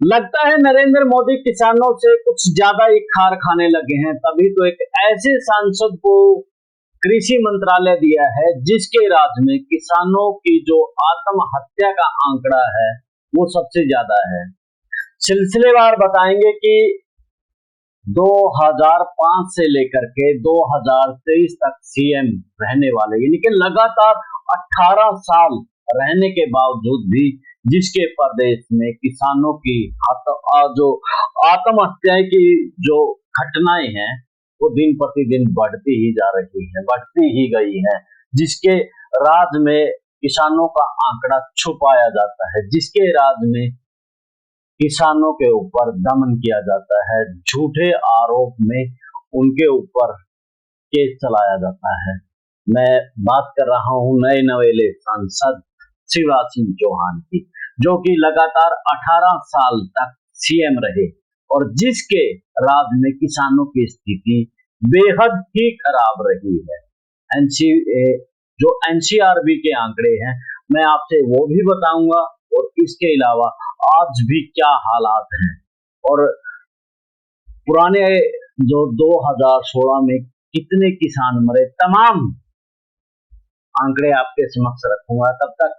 लगता है नरेंद्र मोदी किसानों से कुछ ज्यादा ही खार खाने लगे हैं, तभी तो एक ऐसे सांसद को कृषि मंत्रालय दिया है जिसके राज्य में किसानों की जो आत्महत्या का आंकड़ा है वो सबसे ज्यादा है। सिलसिलेवार बताएंगे कि 2005 से लेकर के 2023 तक सीएम रहने वाले, यानी कि लगातार 18 साल रहने के बावजूद भी जिसके प्रदेश में किसानों की जो आत्महत्या की जो घटनाएं हैं वो दिन प्रतिदिन बढ़ती ही जा रही है, बढ़ती ही गई है। जिसके राज्य में किसानों का आंकड़ा छुपाया जाता है, जिसके राज्य में किसानों के ऊपर दमन किया जाता है, झूठे आरोप में उनके ऊपर केस चलाया जाता है। मैं बात कर रहा हूं नए नवेले सांसद शिवराज सिंह चौहान की, जो कि लगातार 18 साल तक सीएम रहे और जिसके राज्य में किसानों की स्थिति बेहद ही खराब रही है। एनसी जो एनसीआरबी के आंकड़े हैं मैं आपसे वो भी बताऊंगा, और इसके अलावा आज भी क्या हालात हैं और पुराने जो 2016 में कितने किसान मरे, तमाम आंकड़े आपके समक्ष रखूंगा। तब तक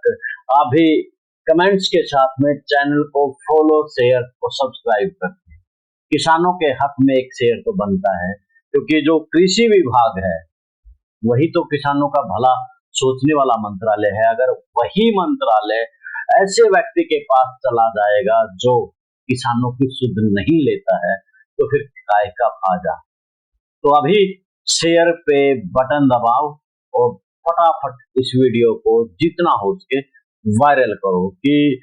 आप भी कमेंट्स के साथ में चैनल को फॉलो, शेयर और सब्सक्राइब करते हैं। किसानों के हक में एक शेयर तो बनता है, क्योंकि जो कृषि विभाग है वही तो किसानों का भला सोचने वाला मंत्रालय है। अगर वही मंत्रालय ऐसे व्यक्ति के पास चला जाएगा जो किसानों की सुध नहीं लेता है तो फिर काय का फायदा। तो अभी शेयर पे बटन दबाओ और फटाफट इस वीडियो को जितना हो सके वायरल करो कि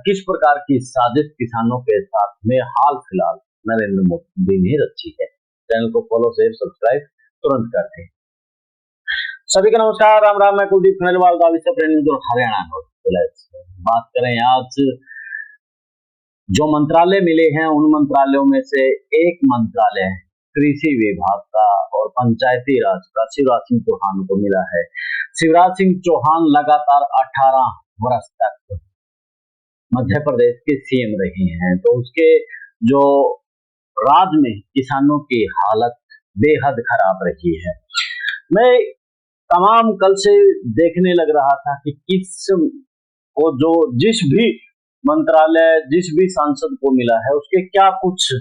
किस प्रकार की साजिश किसानों के साथ में हाल फिलहाल नरेंद्र मोदी ने रची है। चैनल को फॉलो, शेयर, सब्सक्राइब तुरंत कर दें। सभी का नमस्कार, राम राम। मैं कुलदीप खंडेलवाल, हरियाणा। बात करें आज जो मंत्रालय मिले हैं उन मंत्रालयों में से एक मंत्रालय कृषि विभाग का और पंचायती राज का शिवराज सिंह चौहान को मिला है। शिवराज सिंह चौहान लगातार 18 वर्ष तक मध्य प्रदेश के सीएम रहे हैं, तो उसके जो राज्य में किसानों की हालत बेहद खराब रही है। मैं तमाम कल से देखने लग रहा था कि किस को जो जिस भी मंत्रालय, जिस भी सांसद को मिला है उसके क्या कुछ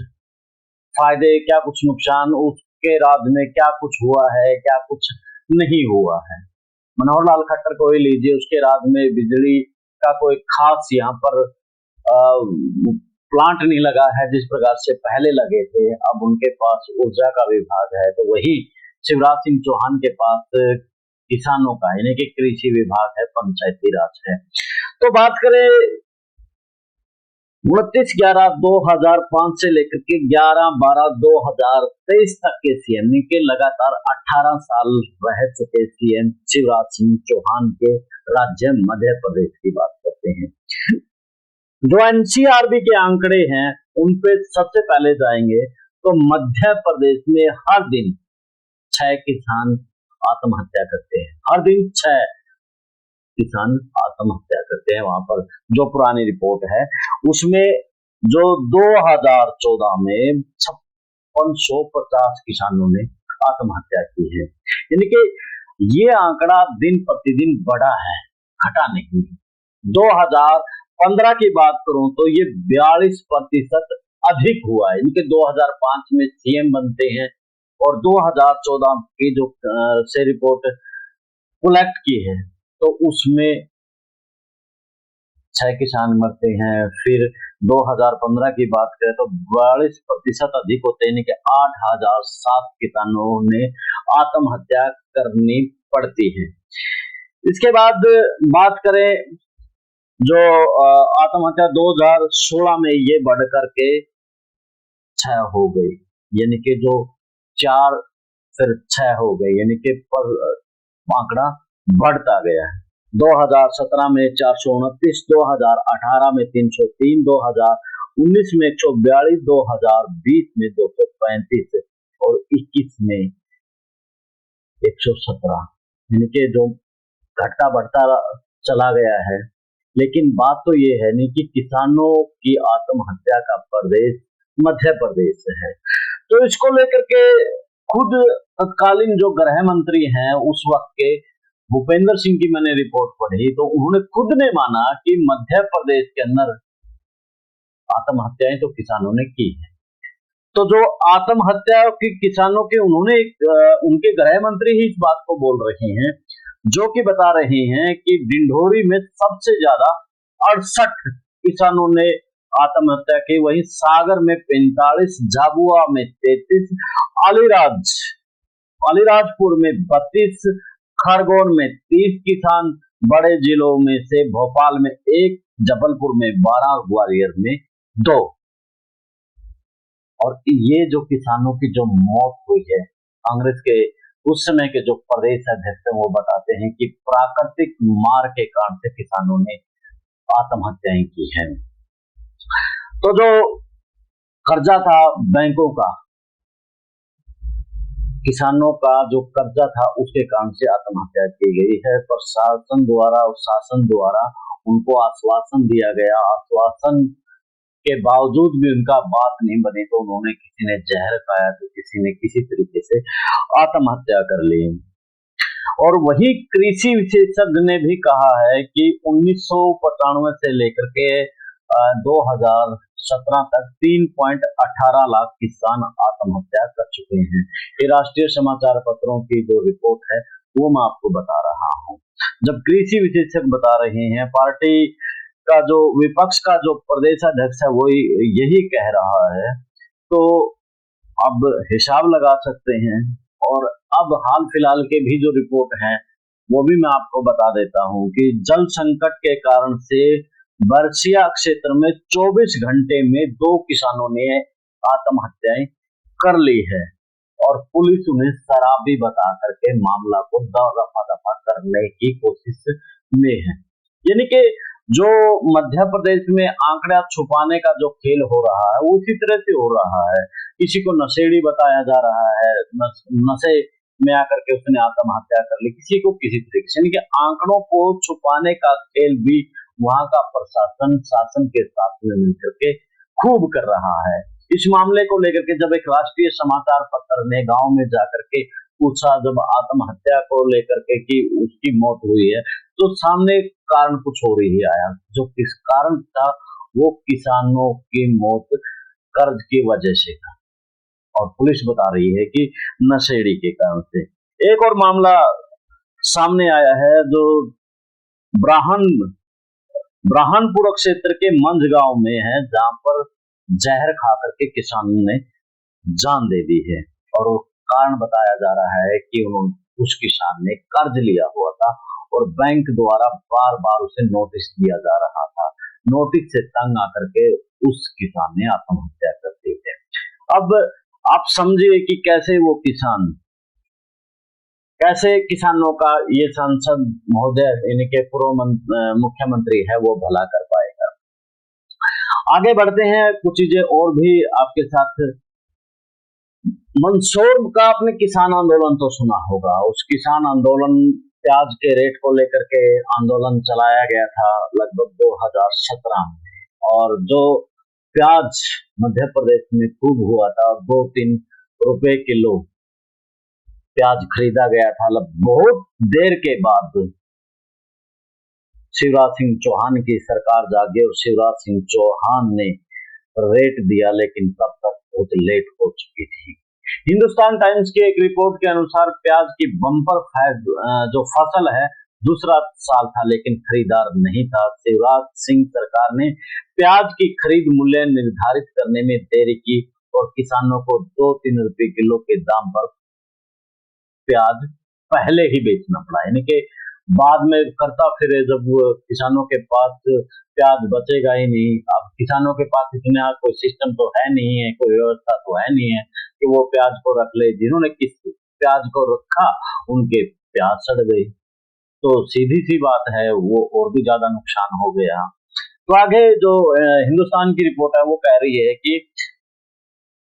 फायदे, क्या कुछ नुकसान, उसके राज्य में क्या कुछ हुआ है, क्या कुछ नहीं हुआ है। मनोहर लाल खट्टर को ही लीजिए, उसके राज्य में बिजली का कोई खास यहाँ पर प्लांट नहीं लगा है जिस प्रकार से पहले लगे थे। अब उनके पास ऊर्जा का विभाग है, तो वही शिवराज सिंह चौहान के पास किसानों का यानी कि कृषि विभाग है, पंचायती राज है। तो बात करें 29/11/2005 से लेकर के 11/12/2023 तक के सीएम के लगातार 18 साल रह चुके सीएम शिवराज सिंह चौहान के राज्य मध्य प्रदेश की बात करते हैं। जो एनसीआरबी के आंकड़े हैं उन पे सबसे पहले जाएंगे तो मध्य प्रदेश में हर दिन 6 किसान आत्महत्या करते हैं। हर दिन 6 किसान आत्महत्या करते हैं। वहां पर जो पुरानी रिपोर्ट है उसमें जो 2014 में 5650 किसानों ने आत्महत्या की है, यानी कि ये आंकड़ा दिन प्रतिदिन बढ़ा है, घटा नहीं। 2015 की बात करूं तो ये 42% अधिक हुआ है, यानी कि 2005 में सीएम बनते हैं और 2014 की जो से रिपोर्ट कलेक्ट की है तो उसमें 6 किसान मरते हैं। फिर 2015 की बात करें तो 42% अधिक होते हैं, यानी कि 8007 किसानों ने आत्महत्या करनी पड़ती है। इसके बाद बात करें जो आत्महत्या 2016 में ये बढ़ करके 6 हो गई, यानी कि जो 4 फिर 6 हो गई, यानी कि आंकड़ा बढ़ता गया है। 2017 में 429, 2018 में 303, 2019 में 142, 2020 में 235 और 21 में 117, यानी कि जो घटता बढ़ता चला गया है लेकिन बात तो ये है नहीं कि किसानों की आत्महत्या का प्रदेश मध्य प्रदेश है। तो इसको लेकर के खुद तत्कालीन जो गृह मंत्री हैं उस वक्त के भूपेंद्र सिंह की मैंने रिपोर्ट पढ़ी, तो उन्होंने खुद ने माना कि मध्य प्रदेश के अंदर आत्महत्याएं तो किसानों ने की है। तो जो आत्महत्या की किसानों के उन्होंने उनके गृह मंत्री ही इस बात को बोल रहे हैं, जो कि बता रहे हैं कि डिंडोरी में सबसे ज्यादा 68 किसानों ने आत्महत्या की, वहीं सागर में 45, झाबुआ में 33, अलीराजपुर में 32, खरगोन में 30 किसान, बड़े जिलों में से भोपाल में 1, जबलपुर में 12, ग्वालियर में 2। और ये जो किसानों की जो मौत हुई है, कांग्रेस के उस समय के जो प्रदेश अध्यक्ष वो बताते हैं कि प्राकृतिक मार के कारण से किसानों ने आत्महत्याएं की हैं। तो जो कर्जा था बैंकों का, किसानों का जो कर्जा था उसके कारण से आत्महत्या की गई है। प्रशासन द्वारा और शासन द्वारा उनको आश्वासन दिया गया, आश्वासन के बावजूद भी उनका बात नहीं बनी, तो उन्होंने किसी ने जहर खाया तो किसी ने किसी तरीके से आत्महत्या कर ली। और वही कृषि विशेषज्ञ ने भी कहा है कि 1995 से लेकर के 2017 तक 3.18 लाख किसान आत्महत्या कर चुके हैं। ये राष्ट्रीय समाचार पत्रों की जो रिपोर्ट है वो मैं आपको बता रहा हूँ। जब कृषि विशेषज्ञ बता रहे हैं, पार्टी का जो विपक्ष का जो प्रदेश अध्यक्ष है वो यही कह रहा है, तो अब हिसाब लगा सकते हैं। और अब हाल फिलहाल के भी जो रिपोर्ट है वो भी मैं आपको बता देता हूं कि जल संकट के कारण से बरसिया क्षेत्र में 24 घंटे में 2 किसानों ने आत्महत्याएं कर ली है और पुलिस उन्हें शराबी बता करके मामला को रफा दफा करने की कोशिश में है। यानी कि जो मध्य प्रदेश में आंकड़ा छुपाने का जो खेल हो रहा है वो उसी तरह से हो रहा है। किसी को नशेड़ी बताया जा रहा है, नशे में आकर के उसने आत्महत्या कर ली, किसी को किसी तरीके से, यानी कि आंकड़ों को छुपाने का खेल भी वहां का प्रशासन शासन के साथ में मिलकर के खूब कर रहा है। इस मामले को लेकर के जब एक राष्ट्रीय समाचार पत्र ने गांव में जाकर के पूछा, जब आत्महत्या को लेकर के कि उसकी मौत हुई है, तो सामने कारण कुछ और ही आया। जो किस कारण था वो किसानों की मौत कर्ज की वजह से था और पुलिस बता रही है कि नशेड़ी के कारण से। एक और मामला सामने आया है जो ब्राह्मणपुर क्षेत्र के मंझगांव में है, जहां पर जहर खा करके किसानों ने जान दे दी है। और वो कारण बताया जा रहा है कि उन्होंने उस किसान ने कर्ज लिया हुआ था और बैंक द्वारा बार बार उसे नोटिस दिया जा रहा था। नोटिस से तंग आकर के उस किसान ने आत्महत्या कर दी है। अब आप समझिए कि कैसे वो किसान, कैसे किसानों का ये सांसद महोदय यानी के पूर्व मुख्यमंत्री है वो भला कर पाएगा। आगे बढ़ते हैं, कुछ चीजें और भी आपके साथ। मंदसौर का आपने किसान आंदोलन तो सुना होगा। उस किसान आंदोलन, प्याज के रेट को लेकर के आंदोलन चलाया गया था लगभग 2017 में, और जो प्याज मध्य प्रदेश में खूब हुआ था, 2-3 रुपए किलो प्याज खरीदा गया था। बहुत देर के बाद शिवराज सिंह चौहान की सरकार जागी और शिवराज सिंह चौहान ने रेट दिया, लेकिन तब तक बहुत लेट हो चुकी थी। हिंदुस्तान टाइम्स की एक रिपोर्ट के अनुसार प्याज की बम्पर जो फसल है दूसरा साल था, लेकिन खरीदार नहीं था। शिवराज सिंह सरकार ने प्याज की खरीद मूल्य निर्धारित करने में देरी की और किसानों को 2-3 रुपए किलो के दाम पर प्याज पहले ही बेचना पड़ा। यानी कि बाद में करता फिरे, जब किसानों के पास प्याज बचेगा ही नहीं। अब किसानों के पास इतना कोई सिस्टम तो है नहीं है, कोई व्यवस्था तो है नहीं है कि वो प्याज को रख ले। जिन्होंने किस प्याज को रखा उनके प्याज सड़ गई, तो सीधी सी बात है वो और भी ज्यादा नुकसान हो गया। तो आगे जो हिंदुस्तान की रिपोर्ट है वो कह रही है कि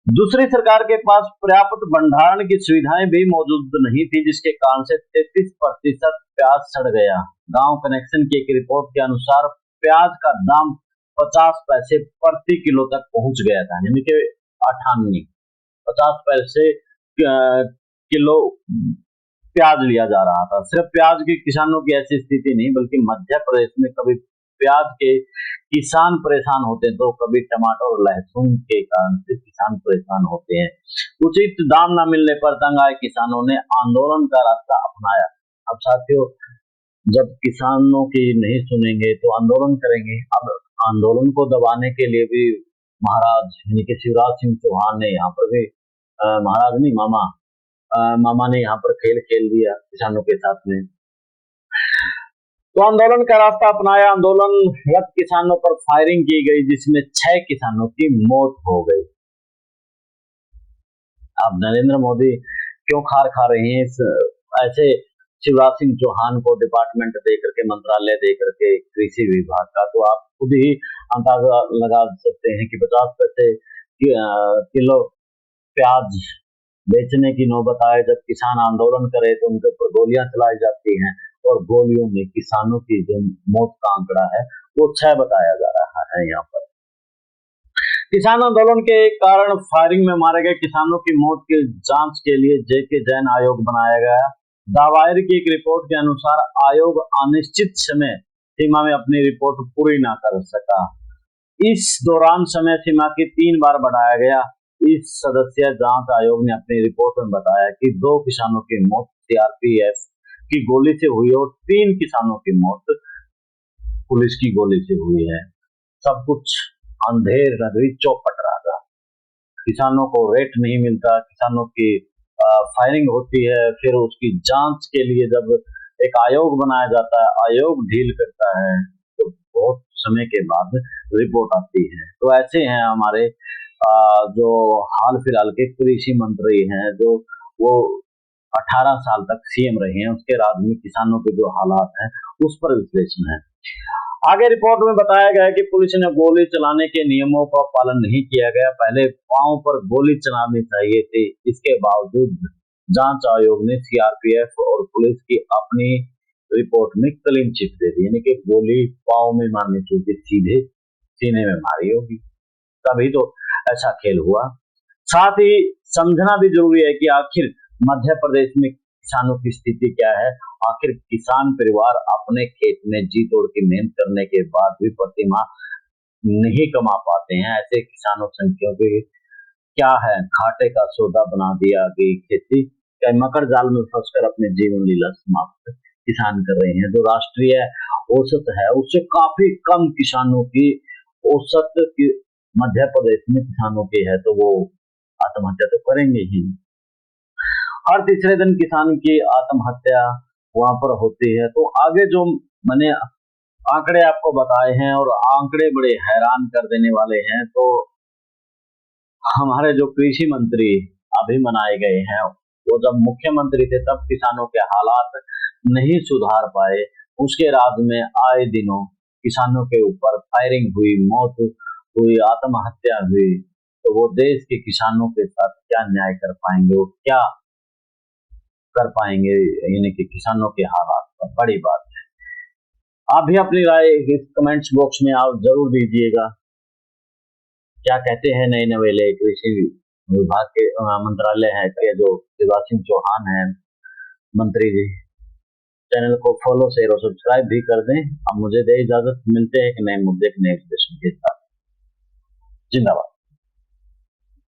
दूसरी सरकार के पास पर्याप्त भंडारण की सुविधाएं भी मौजूद नहीं थी, जिसके कारण से 33% प्याज सड़ गया। गांव कनेक्शन की एक रिपोर्ट के अनुसार प्याज का दाम 50 पैसे प्रति किलो तक पहुंच गया था, यानी कि 98 50 पैसे किलो प्याज लिया जा रहा था। सिर्फ प्याज के किसानों की ऐसी स्थिति नहीं, बल्कि मध्य प्रदेश में कभी प्याज के किसान परेशान होते हैं तो कभी टमाटर और लहसुन के कारण से किसान परेशान होते हैं। उचित दाम न मिलने पर तंग आए किसानों ने आंदोलन का रास्ता अपनाया। अब साथियों, जब किसानों की नहीं सुनेंगे तो आंदोलन करेंगे। अब आंदोलन को दबाने के लिए भी महाराज यानी कि शिवराज सिंह चौहान ने यहाँ पर भी महाराज नहीं मामा ने यहाँ पर खेल खेल दिया किसानों के साथ में। तो आंदोलन का रास्ता अपनाया। आंदोलनरत किसानों पर फायरिंग की गई, जिसमें 6 किसानों की मौत हो गई। अब नरेंद्र मोदी क्यों खार खा रहे हैं? ऐसे शिवराज सिंह चौहान को डिपार्टमेंट दे करके, मंत्रालय दे करके कृषि विभाग का, तो आप खुद ही अंदाजा लगा सकते हैं कि 50 पैसे किलो प्याज बेचने की नौबत आए। जब किसान आंदोलन करे तो उनके ऊपर गोलियां चलाई जाती हैं, और गोलियों में किसानों की जो मौत का आंकड़ा है वो 6 बताया जा रहा है। यहाँ पर किसान आंदोलन के कारण फायरिंग में मारे गए किसानों की मौत की जांच के लिए जेके जैन आयोग बनाया गया। दावायर की एक रिपोर्ट के अनुसार आयोग अनिश्चित समय सीमा में अपनी रिपोर्ट पूरी न कर सका। इस दौरान समय सीमा की 3 बार बढ़ाया गया। इस सदस्यीय जांच आयोग ने अपनी रिपोर्ट में बताया कि 2 किसानों की मौत सीआरपीएफ की गोली से हुई और 3 किसानों की मौत पुलिस की गोली से हुई है। सब कुछ अंधेर नगरी चौपट रहा। किसानों को रेट नहीं मिलता, किसानों की फायरिंग होती है, फिर उसकी जांच के लिए जब एक आयोग बनाया जाता है, आयोग ढील करता है, तो बहुत समय के बाद रिपोर्ट आती है। तो ऐसे हैं हमारे जो हाल फिलहाल के कृषि मंत्री हैं, जो वो 18 साल तक सीएम रहे हैं, उसके राज में किसानों के जो हालात हैं उस पर विश्लेषण है। आगे रिपोर्ट में बताया गया है कि पुलिस ने गोली चलाने के नियमों का पालन नहीं किया गया। पहले पांव पर गोली चलानी चाहिए थी। इसके बावजूद जांच आयोग ने सीआरपीएफ और पुलिस की अपनी रिपोर्ट में क्लीन चिट दे दी, यानी कि गोली पांव में मारनी चाहिए, सीधे सीने में मारी होगी, तभी तो ऐसा खेल हुआ। साथ ही समझना भी जरूरी है कि आखिर मध्य प्रदेश में किसानों की स्थिति क्या है। आखिर किसान परिवार अपने खेत में जी तोड़ की मेहनत करने के बाद भी प्रतिमाह नहीं कमा पाते हैं। ऐसे किसानों संख्या के क्या है, घाटे का सौदा बना दिया कि खेती के मकर जाल में फंसकर अपने जीवन लीला समाप्त किसान कर रहे हैं। जो राष्ट्रीय औसत है उससे काफी कम किसानों की औसत की मध्य प्रदेश में किसानों की है, तो वो आत्महत्या तो करेंगे ही। हर तीसरे दिन किसान की आत्महत्या वहां पर होती है। तो आगे जो मैंने आंकड़े आपको बताए हैं, और आंकड़े बड़े हैरान कर देने वाले हैं। तो हमारे जो कृषि मंत्री अभी बनाए गए हैं, वो जब मुख्यमंत्री थे तब किसानों के हालात नहीं सुधार पाए। उसके राज में आए दिनों किसानों के ऊपर फायरिंग हुई, मौत हुई, आत्महत्या हुई। तो वो देश के किसानों के साथ क्या न्याय कर पाएंगे, वो क्या कर पाएंगे, यानी कि किसानों के हालात पर बड़ी बात है। आप भी अपनी राय इस कमेंट्स बॉक्स में आप जरूर दीजिएगा। क्या कहते हैं नए नवेले कृषि विभाग के मंत्रालय है के जो शिवराज सिंह चौहान है मंत्री जी। चैनल को फॉलो शेयर और सब्सक्राइब भी कर दें। अब मुझे दे इजाजत, मिलते हैं कि नए मुद्दे के नए विश्लेषण के साथ। जिंदाबाद।